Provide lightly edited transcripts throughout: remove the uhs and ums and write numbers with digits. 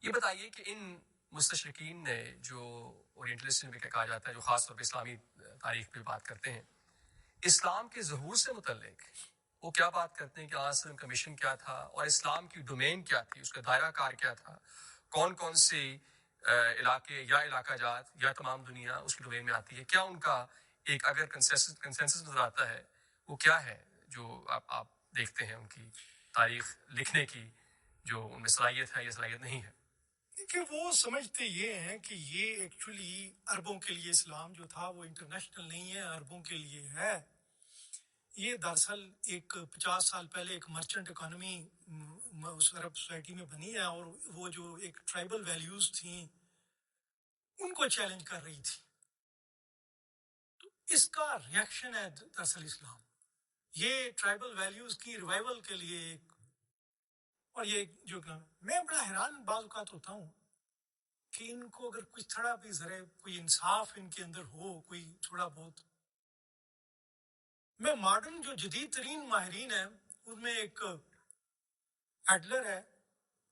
یہ بتائیے کہ ان مستشرقین نے جو اورینٹلسٹ بھی کہا جاتا ہے، جو خاص طور پہ اسلامی تاریخ پہ بات کرتے ہیں، اسلام کے ظہور سے متعلق وہ کیا بات کرتے ہیں کہ آج وسلم کا مشن کیا تھا اور اسلام کی ڈومین کیا تھی، اس کا دائرہ کار کیا تھا، کون کون سے علاقے یا علاقہ جات یا تمام دنیا اس کی ڈومین میں آتی ہے، کیا ان کا ایک اگر کنسنسس نظر آتا ہے وہ کیا ہے جو آپ دیکھتے ہیں ان کی تاریخ لکھنے کی، جو ان میں صلاحیت ہے یا صلاحیت نہیں ہے؟ کہ وہ سمجھتے یہ ہیں کہ یہ ایکچولی عربوں کے لیے اسلام جو تھا وہ انٹرنیشنل نہیں ہے، عربوں کے لیے ہے. یہ دراصل ایک 50 سال پہلے ایک مرچنٹ اکانومی اس عرب سوسائٹی میں بنی ہے، اور وہ جو ایک ٹرائبل ویلیوز تھیں ان کو چیلنج کر رہی تھی. تو اس کا ریاکشن ہے دراصل اسلام. یہ ٹرائبل ویلیوز کی ریوائول کے لیے ایک، اور یہ جو میں بڑا حیران بعض اوقات ہوتا ہوں کہ ان کو اگر کچھ تھوڑا بھی ذرا کوئی انصاف ان کے اندر ہو، کوئی تھوڑا بہت. میں ماڈرن جو جدید ترین ماہرین ہیں ان میں ایک ایڈلر ہے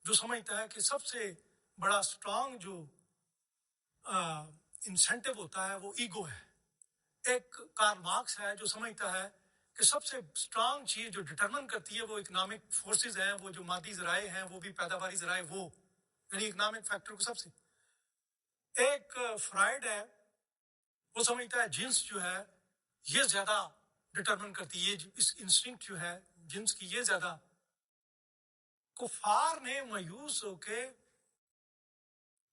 جو سمجھتا ہے کہ سب سے بڑا اسٹرانگ جو انسینٹو ہوتا ہے وہ ایگو ہے. ایک کارل مارکس ہے جو سمجھتا ہے کہ سب سے اسٹرانگ چیز جو ڈٹرمن کرتی ہے وہ اکنامک فورسز ہیں، وہ جو مادی ذرائع ہیں، وہ بھی پیداواری ذرائع، وہ یعنی اکنامک فیکٹر کو سب سے. ایک فرائڈ ہے، وہ سمجھتا ہے جنس جو ہے یہ زیادہ ڈٹرمن کرتی ہے، اس انسٹنکٹ جو ہے جنس کی یہ زیادہ. کفار نے مایوس ہو کے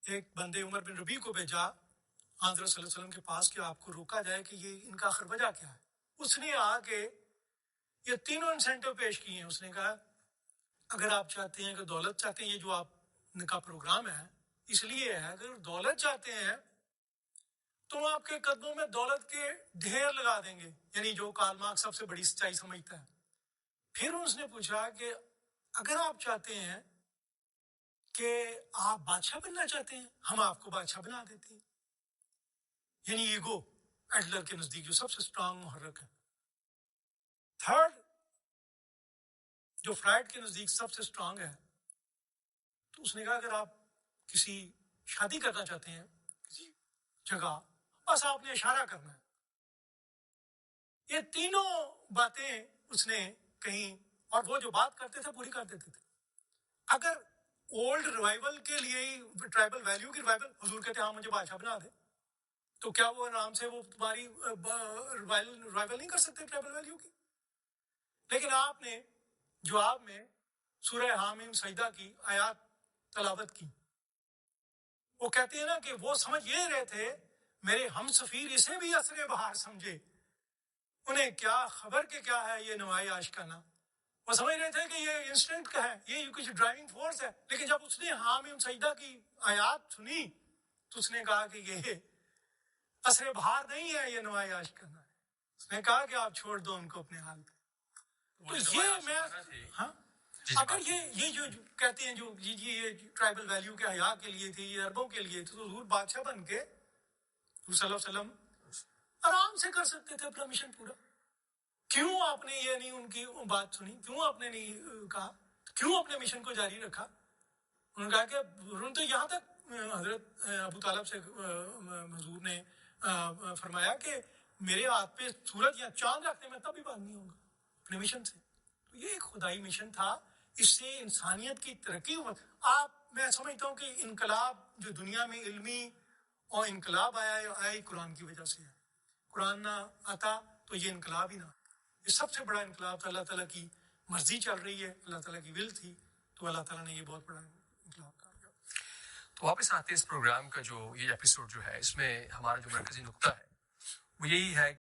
ایک بندے عمر بن ربیع کو بھیجا حضرت صلی اللہ علیہ وسلم کے پاس کہ آپ کو روکا جائے کہ یہ ان کا آخر وجہ کیا ہے. اس نے آ کے یہ تینوں انسینٹو پیش کیے ہیں. اس نے کہا اگر آپ چاہتے ہیں کہ دولت چاہتے ہیں، یہ جو آپ کا پروگرام ہے اس لیے ہے، اگر دولت چاہتے ہیں تو آپ کے قدموں میں دولت کے ڈھیر لگا دیں گے، یعنی جو کارل مارکس سب سے بڑی سچائی سمجھتا ہے. پھر اس نے پوچھا کہ اگر آپ چاہتے ہیں کہ آپ بادشاہ بننا چاہتے ہیں، ہم آپ کو بادشاہ بنا دیتے ہیں. یعنی ایگو ایڈلر کے نزدیک جو سب سے اسٹرانگ محرک ہے. تھرڈ جو فرائڈ کے نزدیک سب سے اسٹرانگ ہے، تو اس نے کہا اگر آپ کسی شادی کرنا چاہتے ہیں کسی جگہ، بس آپ نے اشارہ کرنا ہے. یہ تینوں باتیں اس نے کہیں، اور وہ جو بات کرتے تھے پوری کر دیتے تھے. اگر اولڈ ریوائول کے لیے ہی ٹرائبل ویلیو کی ریوائول، حضور کہتے ہیں ہاں مجھے بادشاہ بنا دے، تو کیا وہ آرام سے وہ تمہاری ریوائول نہیں کر سکتے ٹرائبل ویلیو کی؟ لیکن آپ نے جواب میں سورہ حامیم سجدہ کی آیات تلاوت کی. وہ کہتے ہیں نا کہ وہ سمجھ یہ رہے تھے میرے ہم سفیر اسے بھی عصر بہار سمجھے، انہیں کیا خبر کہ کیا ہے یہ نوائی آشکانہ. وہ سمجھ رہے تھے کہ یہ انسٹنٹ کا ہے، یہ کچھ ڈرائیونگ فورس ہے. لیکن جب اس نے حامیم سجدہ کی آیات سنی تو اس نے کہا کہ یہ عصر بہار نہیں ہے، یہ نوائی آشکانہ ہے. اس نے کہا کہ آپ چھوڑ دو ان کو اپنے حال پہ. تو یہ میں ہاں اگر یہ جو کہتے ہیں جو یہ ٹرائبل ویلیو کے حیا کے لیے تھی، یہ عربوں کے لیے تھی، تو حضور بادشاہ بن کے حضور صلی اللہ علیہ وسلم آرام سے کر سکتے تھے اپنا مشن پورا. کیوں آپ نے یہ نہیں ان کی بات سنی؟ کیوں آپ نے نہیں کہا؟ کیوں اپنے مشن کو جاری رکھا؟ انہوں نے کہا کہ انہوں تو یہاں تک حضرت ابو طالب سے حضور نے فرمایا کہ میرے ہاتھ پہ سورج یا چاند رکھنے میں تب بھی بند نہیں ہوگا اپنے مشن سے. تو یہ ایک خدائی مشن تھا، اس سے انسانیت کی ترقی ہوا. میں سمجھتا ہوں کہ انقلاب جو دنیا میں علمی اور انقلاب آیا ہی قرآن کی وجہ سے ہے. قرآن نہ آتا تو یہ انقلاب ہی نہ. یہ سب سے بڑا انقلاب تھا، اللہ تعالیٰ کی مرضی چل رہی ہے، اللہ تعالیٰ کی ول تھی، تو اللہ تعالیٰ نے یہ بہت بڑا انقلاب کر دیا. تو واپس آتے اس پروگرام کا جو یہ ایپیسوڈ جو ہے، اس میں ہمارا جو مرکزی نقطہ ہے وہ یہی ہے